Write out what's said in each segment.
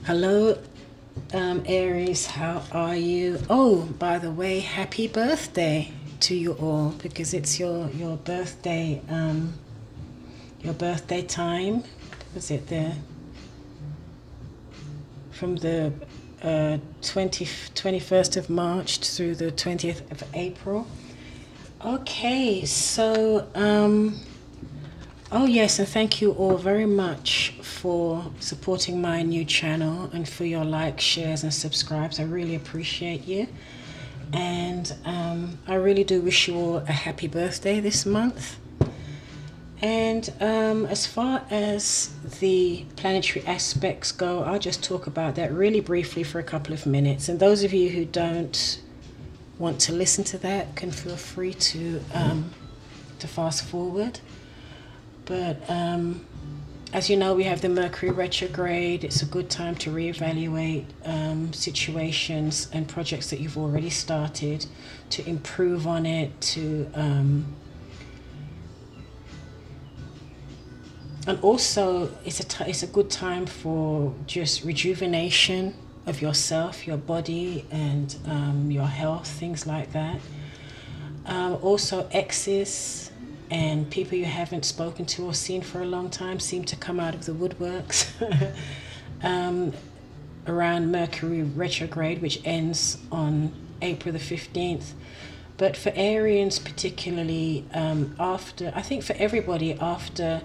Hello, Aries, how are you? Oh, by the way, happy birthday to you all, because it's your birthday time. Was it the from the 21st of March through the 20th of April? Okay, so oh yes, and thank you all very much for supporting my new channel and for your likes, shares and subscribes. I really appreciate you. And I really do wish you all a happy birthday this month. And as far as the planetary aspects go, I'll just talk about that really briefly for a couple of minutes. And those of you who don't want to listen to that can feel free to fast forward. But as you know, we have the Mercury retrograde. It's a good time to reevaluate situations and projects that you've already started, to improve on it, and also it's a good time for just rejuvenation of yourself, your body, and your health, things like that. Also, exes and people you haven't spoken to or seen for a long time seem to come out of the woodworks around Mercury retrograde, which ends on April the 15th. But for Aries particularly, I think for everybody, after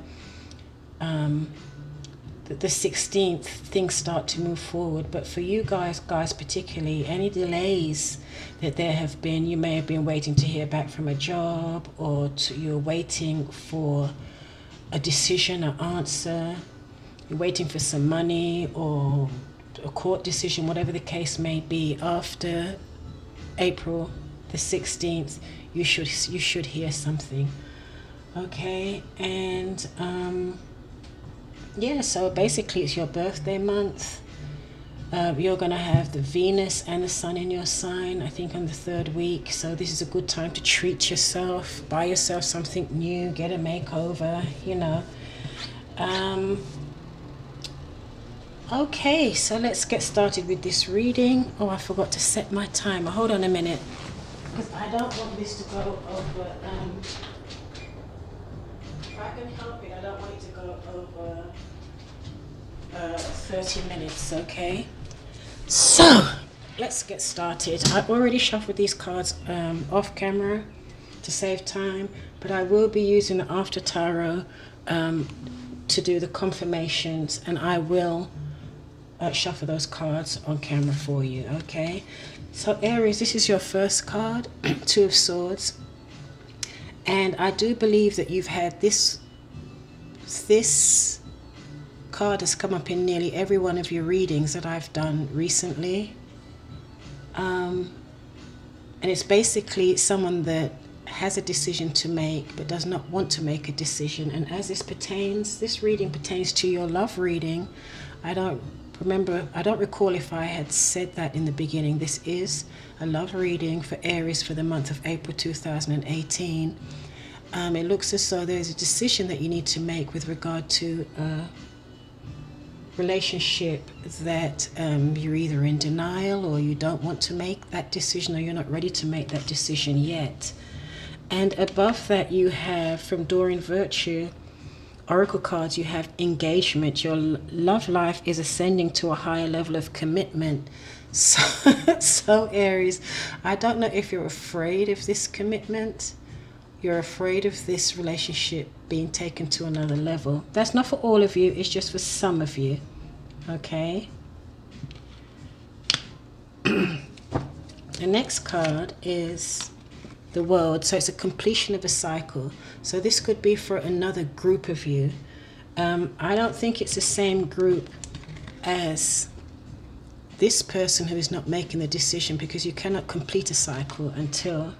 the 16th, things start to move forward. But for you guys particularly, any delays that there have been, you may have been waiting to hear back from a job, or you're waiting for a decision, an answer, you're waiting for some money or a court decision, whatever the case may be. After April the 16th, you should hear something. Okay, and yeah, so basically it's your birthday month. You're going to have the Venus and the Sun in your sign, I think, on the 3rd week. So this is a good time to treat yourself, buy yourself something new, get a makeover, you know. Okay, so let's get started with this reading. Oh, I forgot to set my timer. Hold on a minute, because I don't want this to go over... if I can help it, I don't want it to go over 30 minutes, okay? So, let's get started. I already shuffled these cards off camera to save time, but I will be using the After Tarot to do the confirmations, and I will shuffle those cards on camera for you, okay? So, Aries, this is your first card, Two of Swords. And I do believe that you've had this card has come up in nearly every one of your readings that I've done recently. And it's basically someone that has a decision to make but does not want to make a decision. And as this reading pertains to your love reading. I don't recall if I had said that in the beginning. This is a love reading for Aries for the month of April 2018. It looks as though there's a decision that you need to make with regard to a relationship that you're either in denial, or you don't want to make that decision, or you're not ready to make that decision yet. And above that, you have, from Doreen Virtue Oracle cards, you have engagement. Your love life is ascending to a higher level of commitment. So Aries, I don't know if you're afraid of this commitment. You're afraid of this relationship being taken to another level. That's not for all of you. It's just for some of you. Okay. The next card is the World. So it's a completion of a cycle. So this could be for another group of you. I don't think it's the same group as this person who is not making the decision, because you cannot complete a cycle until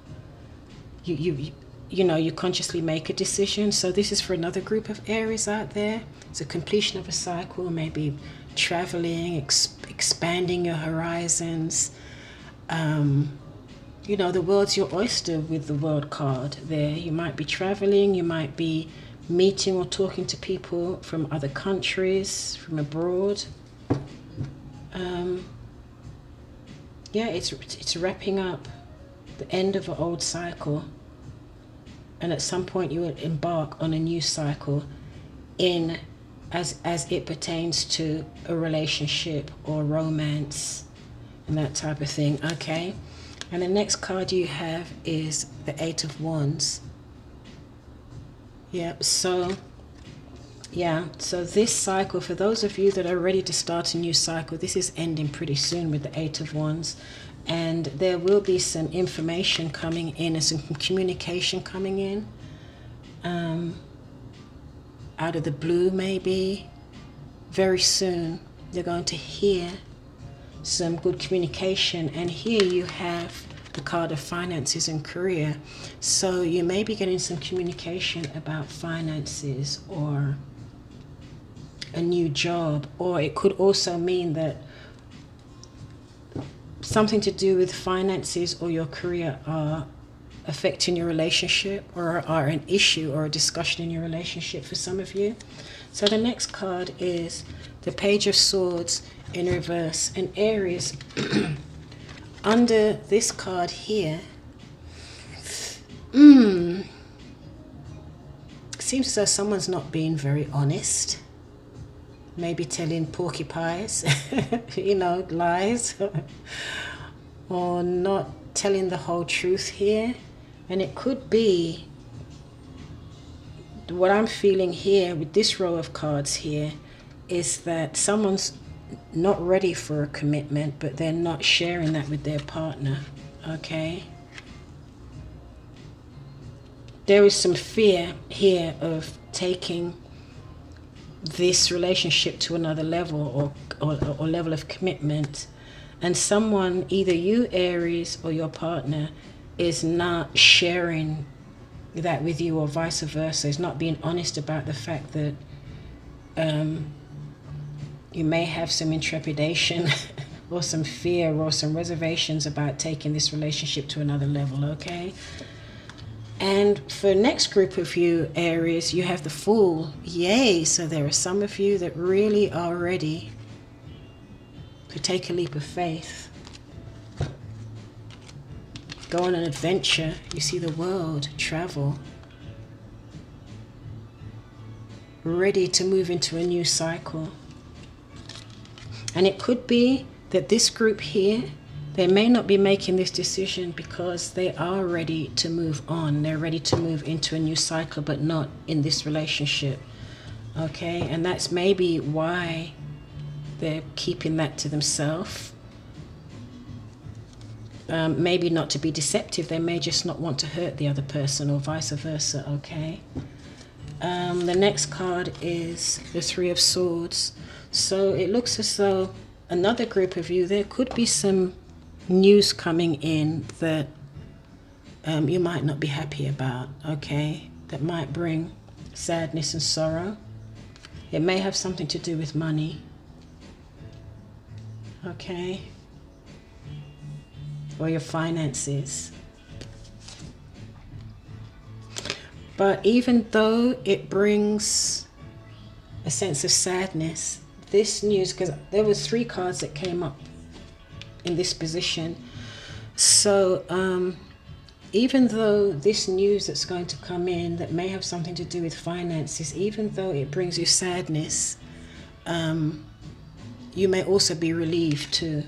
you consciously make a decision. So this is for another group of Aries out there. It's a completion of a cycle, maybe traveling, expanding your horizons. The world's your oyster with the World card there. You might be traveling, you might be meeting or talking to people from other countries, from abroad. Yeah, it's wrapping up the end of an old cycle, and at some point you will embark on a new cycle in as it pertains to a relationship or romance and that type of thing. Okay, and the next card you have is the Eight of Wands. Yep. So this cycle, for those of you that are ready to start a new cycle, this is ending pretty soon with the Eight of Wands. And there will be some information coming in and some communication coming in. Out of the blue, maybe. Very soon, you're going to hear some good communication. And here you have the card of finances and career. So you may be getting some communication about finances or a new job, or it could also mean that something to do with finances or your career are affecting your relationship or are an issue or a discussion in your relationship for some of you. So the next card is the Page of Swords in reverse. And Aries, under this card here, seems as though someone's not being very honest. Maybe telling porcupines, lies, or not telling the whole truth here. And it could be, what I'm feeling here with this row of cards here is that someone's not ready for a commitment, but they're not sharing that with their partner. Okay, there is some fear here of taking this relationship to another level or level of commitment, and someone, either you Aries or your partner, is not sharing that with you, or vice versa, is not being honest about the fact that you may have some intrepidation or some fear or some reservations about taking this relationship to another level. Okay, and for next group of you Aries, you have the Fool. Yay! So there are some of you that really are ready to take a leap of faith, go on an adventure. You see the world, travel, ready to move into a new cycle. And it could be that this group here, they may not be making this decision because they are ready to move on. They're ready to move into a new cycle, but not in this relationship. Okay, and that's maybe why they're keeping that to themselves. Maybe not to be deceptive. They may just not want to hurt the other person, or vice versa. Okay. The next card is the Three of Swords. So it looks as though another group of you, there could be some news coming in that you might not be happy about. Okay, that might bring sadness and sorrow. It may have something to do with money. Okay, or your finances. But even though it brings a sense of sadness, this news, because there was 3 cards that came up in this position. So even though this news that's going to come in that may have something to do with finances, even though it brings you sadness, you may also be relieved too.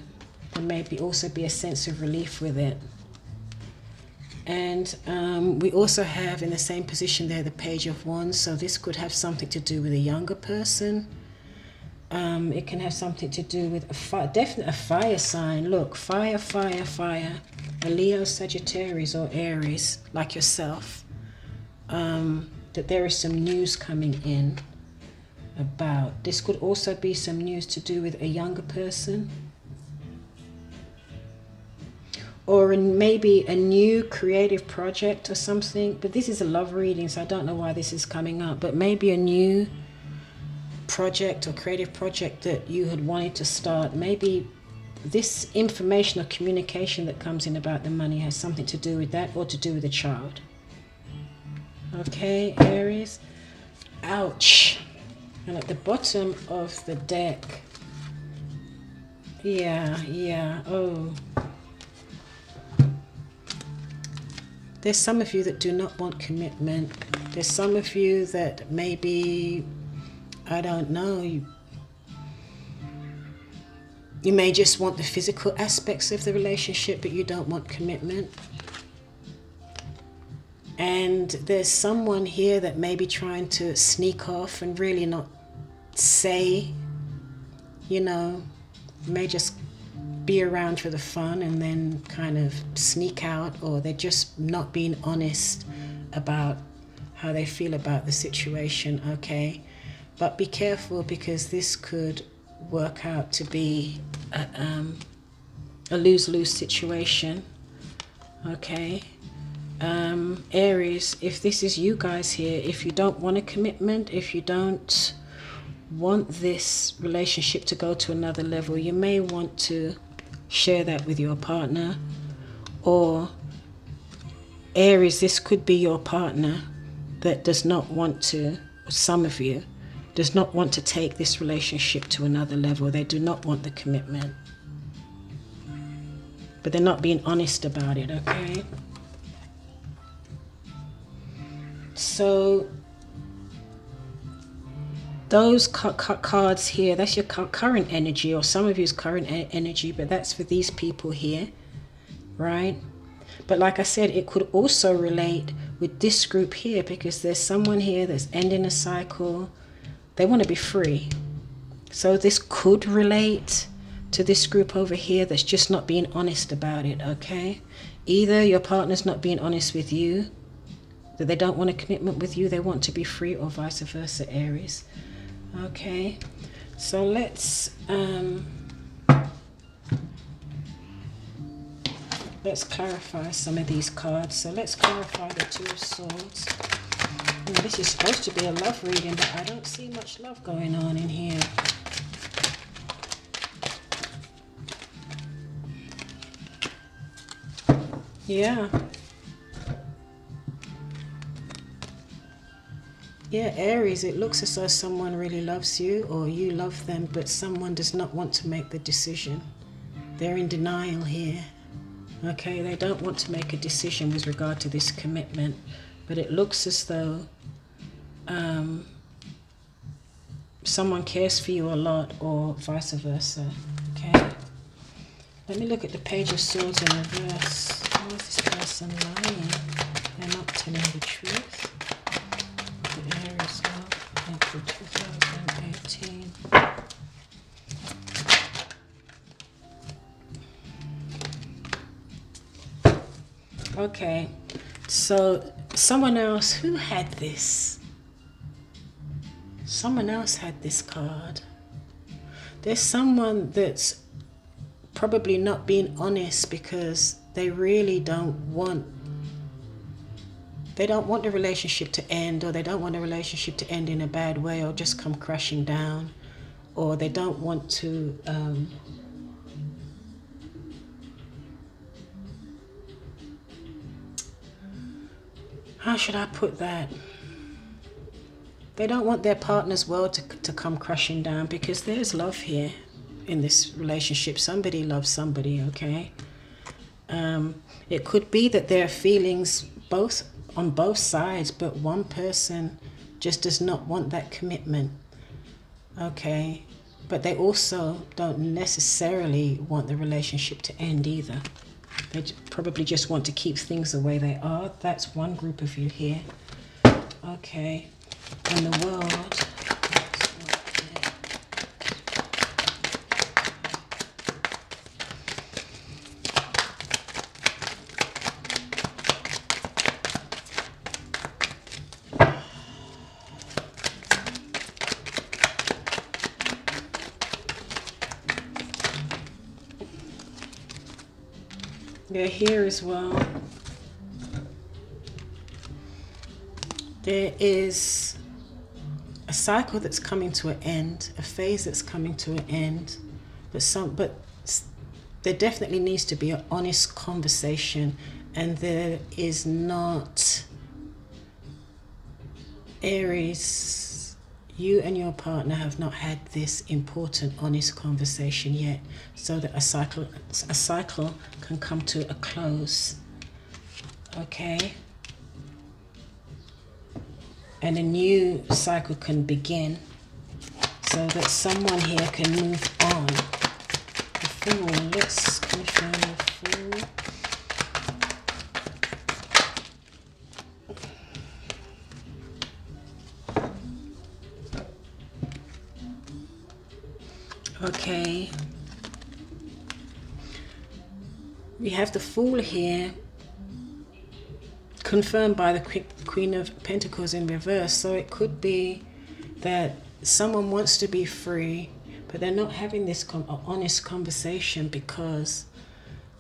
There may also be a sense of relief with it. And we also have in the same position there the Page of Wands. So this could have something to do with a younger person. It can have something to do with definitely a fire sign. Look, fire, fire, fire. A Leo, Sagittarius, or Aries, like yourself. That there is some news coming in about. This could also be some news to do with a younger person. Or maybe a new creative project or something. But this is a love reading, so I don't know why this is coming up. But maybe a new project or creative project that you had wanted to start. Maybe this information or communication that comes in about the money has something to do with that, or to do with a child. Okay, Aries. Ouch. And at the bottom of the deck, Yeah. Oh. There's some of you that do not want commitment. There's some of you that maybe, I don't know, you may just want the physical aspects of the relationship, but you don't want commitment. And there's someone here that may be trying to sneak off and really not say, you know, may just be around for the fun and then kind of sneak out, or they're just not being honest about how they feel about the situation, okay? But be careful, because this could work out to be a lose-lose situation, okay? Aries, if this is you guys here, if you don't want a commitment, if you don't want this relationship to go to another level, you may want to share that with your partner. Or Aries, this could be your partner that does not want to, some of you, does not want to take this relationship to another level. They do not want the commitment. But they're not being honest about it, okay? So those cards here, that's your current energy, or some of you's current energy, but that's for these people here, right? But like I said, it could also relate with this group here, because there's someone here that's ending a cycle. They want to be free. So this could relate to this group over here that's just not being honest about it, okay? Either your partner's not being honest with you, that they don't want a commitment with you, they want to be free, or vice versa, Aries. Okay, so let's clarify some of these cards. So let's clarify the Two of Swords. This is supposed to be a love reading, but I don't see much love going on in here. Yeah. Yeah, Aries, it looks as though someone really loves you, or you love them, but someone does not want to make the decision. They're in denial here. Okay, they don't want to make a decision with regard to this commitment, but it looks as though someone cares for you a lot, or vice versa. Okay, let me look at the Page of Swords in reverse. How is this person lying? They're not telling the truth. The Aries love, April 2018. Okay, so someone else who had this. Someone else had this card. There's someone that's probably not being honest because they really don't want, they don't want the relationship to end, or they don't want the relationship to end in a bad way or just come crashing down, or they don't want to how should I put that? They don't want their partner's world to come crashing down, because there's love here in this relationship. Somebody loves somebody, okay? It could be that there are feelings on both sides, but one person just does not want that commitment, okay? But they also don't necessarily want the relationship to end either. They probably just want to keep things the way they are. That's one group of you here. Okay, and the world. Yeah, here as well. There is a cycle that's coming to an end, a phase that's coming to an end, but there definitely needs to be an honest conversation, and there is not. Aries, you and your partner have not had this important, honest conversation yet, so that a cycle can come to a close. Okay? And a new cycle can begin, so that someone here can move on. The Fool. Let's confirm the Fool. Okay. We have the Fool here, confirmed by the Queen of Pentacles in reverse. So it could be that someone wants to be free, but they're not having this honest conversation because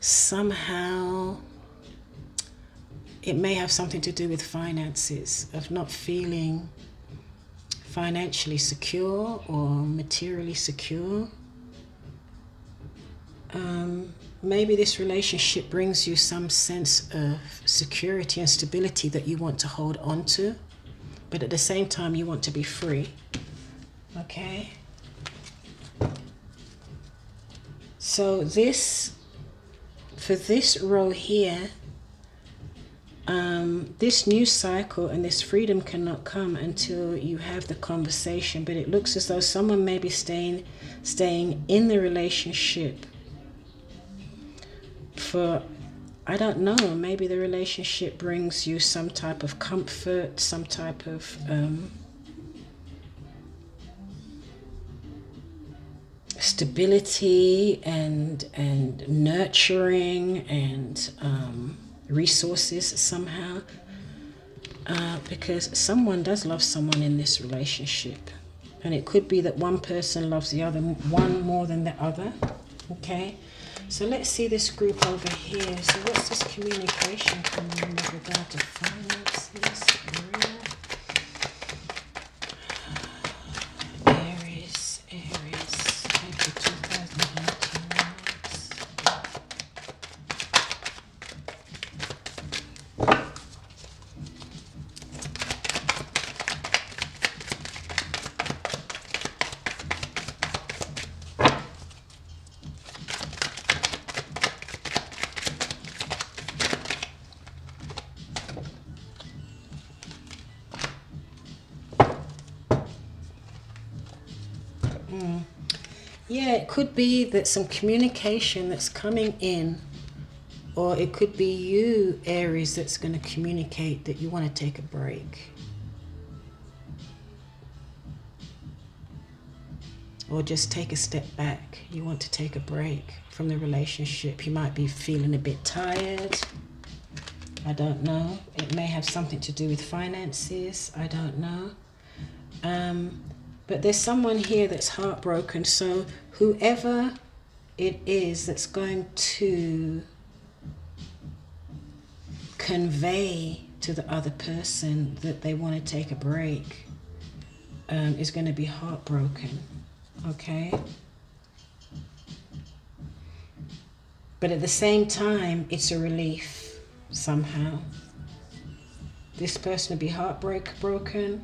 somehow it may have something to do with finances, of not feeling financially secure or materially secure. Maybe this relationship brings you some sense of security and stability that you want to hold on to, but at the same time you want to be free. Okay? So for this row here, this new cycle and this freedom cannot come until you have the conversation, but it looks as though someone may be staying in the relationship for, I don't know, maybe the relationship brings you some type of comfort, some type of stability and nurturing and resources somehow, because someone does love someone in this relationship, and it could be that one person loves the other one more than the other. Okay, so let's see this group over here. So what's this communication coming in with regard to finances, career? Aries, maybe 2018. Yeah, it could be that some communication that's coming in, or it could be you, Aries, that's going to communicate that you want to take a break. Or just take a step back. You want to take a break from the relationship. You might be feeling a bit tired. I don't know. It may have something to do with finances. I don't know. But there's someone here that's heartbroken. So whoever it is that's going to convey to the other person that they want to take a break is going to be heartbroken. Okay? But at the same time, it's a relief somehow. This person will be heartbroken,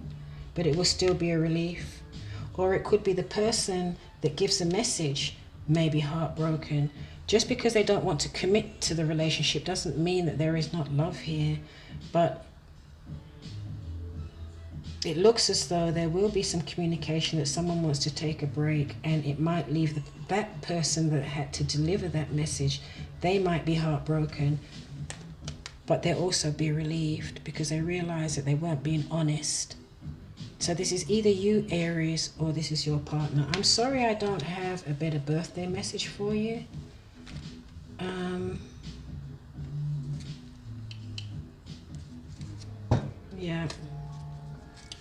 but it will still be a relief. Or it could be the person that gives the message may be heartbroken. Just because they don't want to commit to the relationship doesn't mean that there is not love here. But it looks as though there will be some communication that someone wants to take a break, and it might leave that person that had to deliver that message, they might be heartbroken, but they'll also be relieved because they realize that they weren't being honest. So this is either you, Aries, or this is your partner. I'm sorry I don't have a better birthday message for you. Yeah.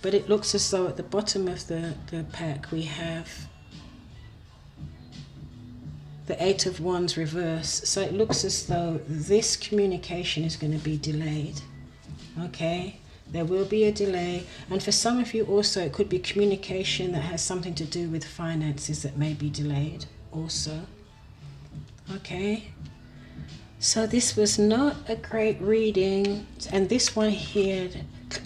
But it looks as though at the bottom of the pack we have the Eight of Wands reverse. So it looks as though this communication is going to be delayed. Okay? There will be a delay. And for some of you also, it could be communication that has something to do with finances that may be delayed also. Okay? So this was not a great reading. And this one here,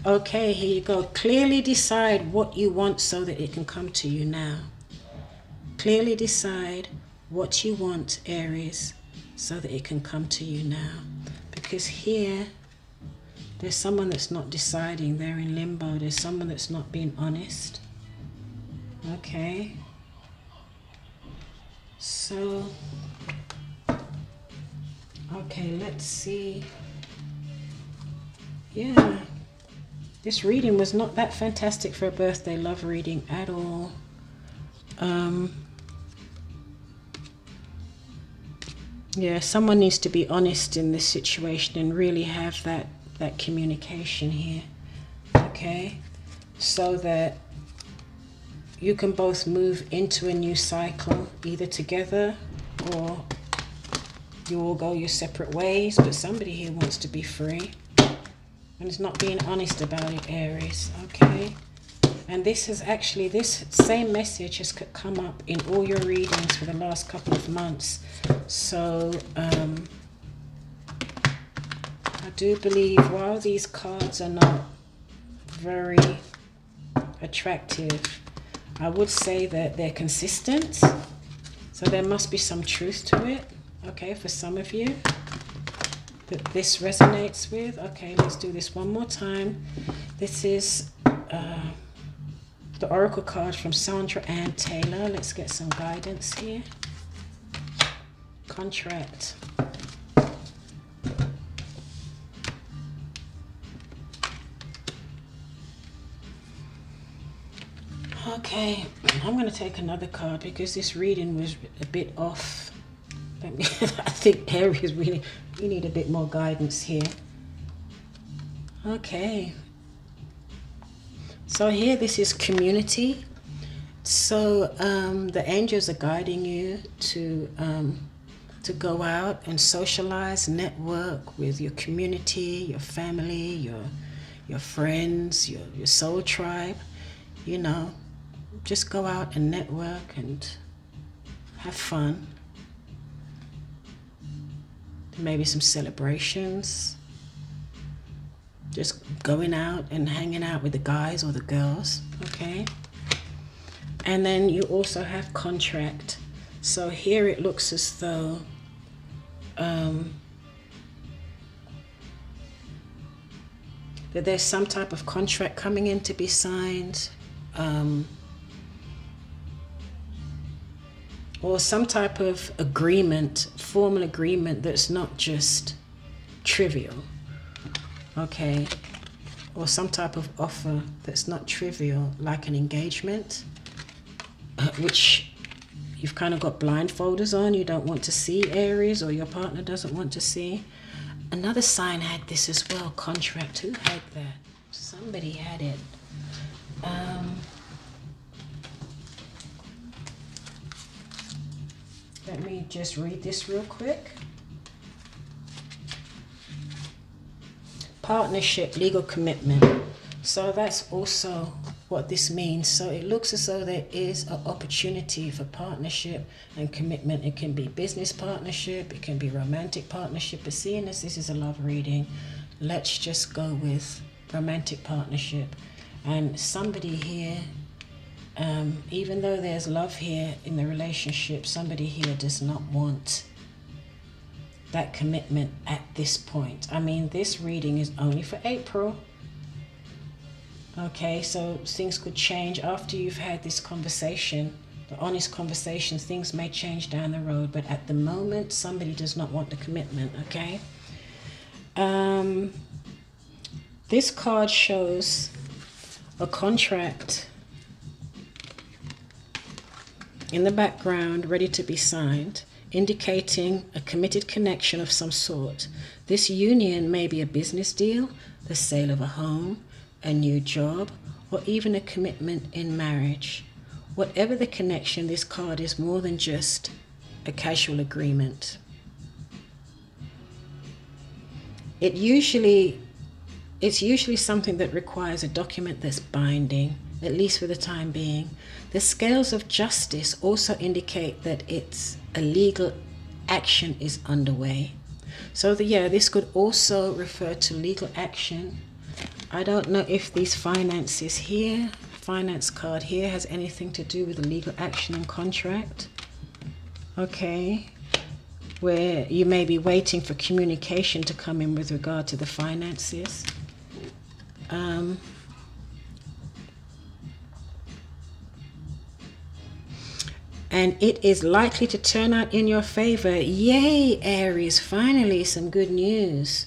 Okay, here you go. Clearly decide what you want so that it can come to you now. Clearly decide what you want, Aries, so that it can come to you now. Because here, there's someone that's not deciding. They're in limbo. There's someone that's not being honest. Okay. So, okay, let's see. Yeah. This reading was not that fantastic for a birthday love reading at all. Yeah, someone needs to be honest in this situation and really have that communication here. Okay? So that you can both move into a new cycle, either together or you all go your separate ways. But somebody here wants to be free and is not being honest about it, Aries. Okay? And this has actually, this same message has come up in all your readings for the last couple of months. So, I do believe while these cards are not very attractive, I would say that they're consistent. So there must be some truth to it, okay, for some of you that this resonates with. Okay, let's do this one more time. This is the Oracle card from Sandra Ann Taylor. Let's get some guidance here. Contract. Okay, I'm going to take another card because this reading was a bit off. I think Aries, we need a bit more guidance here. Okay. So here, this is community. So the angels are guiding you to go out and socialize, network with your community, your family, your friends, your soul tribe. You know, just go out and network and have fun. Maybe some celebrations. Just going out and hanging out with the guys or the girls, okay? And then you also have contract. So here it looks as though that there's some type of contract coming in to be signed, or some type of agreement, formal agreement that's not just trivial. Okay, or some type of offer that's not trivial, like an engagement, which you've kind of got blindfolders on, you don't want to see, Aries, or your partner doesn't want to see. Another sign had this as well, contract. Who had that? Somebody had it. Let me just read this real quick. Partnership, legal commitment. So that's also what this means. So it looks as though there is an opportunity for partnership and commitment. It can be business partnership, it can be romantic partnership, but seeing as this is a love reading, let's just go with romantic partnership. And somebody here, even though there's love here in the relationship, somebody here does not want that commitment at this point. I mean, this reading is only for April. Okay, so things could change after you've had this conversation, the honest conversation. Things may change down the road, but at the moment, somebody does not want the commitment, okay? This card shows a contract in the background ready to be signed, indicating a committed connection of some sort. This union may be a business deal, the sale of a home, a new job, or even a commitment in marriage. Whatever the connection, this card is more than just a casual agreement. It's usually something that requires a document that's binding, at least for the time being. The scales of justice also indicate that it's a legal action is underway. So this could also refer to legal action. I don't know if these finances here, finance card here, has anything to do with legal action and contract. Okay. Where you may be waiting for communication to come in with regard to the finances. And it is likely to turn out in your favor. Yay, Aries, finally some good news.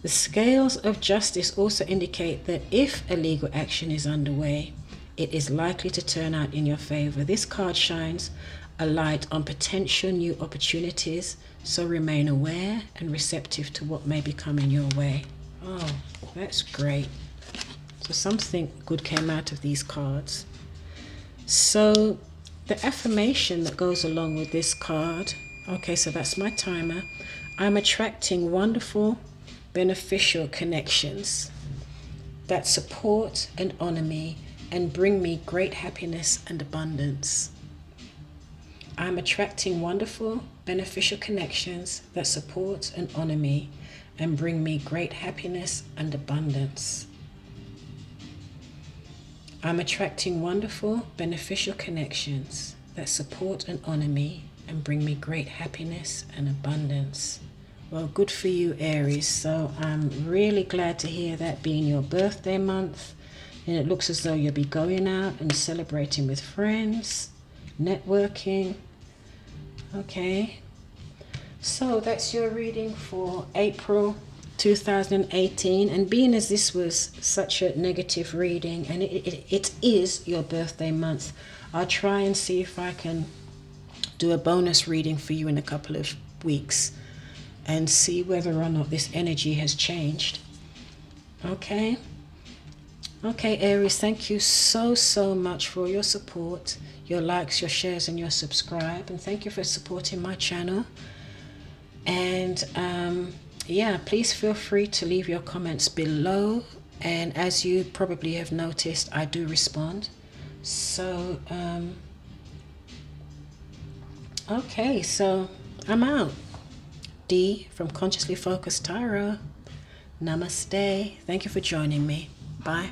The scales of justice also indicate that if a legal action is underway, it is likely to turn out in your favor. This card shines a light on potential new opportunities, so remain aware and receptive to what may be coming your way. Oh, that's great. So something good came out of these cards. So the affirmation that goes along with this card, okay, so that's my timer. I'm attracting wonderful, beneficial connections that support and honor me and bring me great happiness and abundance. I'm attracting wonderful, beneficial connections that support and honor me and bring me great happiness and abundance. I'm attracting wonderful, beneficial connections that support and honor me and bring me great happiness and abundance. Well, good for you, Aries. So I'm really glad to hear that being your birthday month. And it looks as though you'll be going out and celebrating with friends, networking. Okay. So that's your reading for April 2018. And being as this was such a negative reading, and it is your birthday month, I'll try and see if I can do a bonus reading for you in a couple of weeks and see whether or not this energy has changed. Okay. Okay, Aries, thank you so much for your support, your likes, your shares, and your subscribe. And thank you for supporting my channel. And yeah, please feel free to leave your comments below. And as you probably have noticed, I do respond. So, okay, so I'm out. D from Consciously Focused Tarot. Namaste. Thank you for joining me. Bye.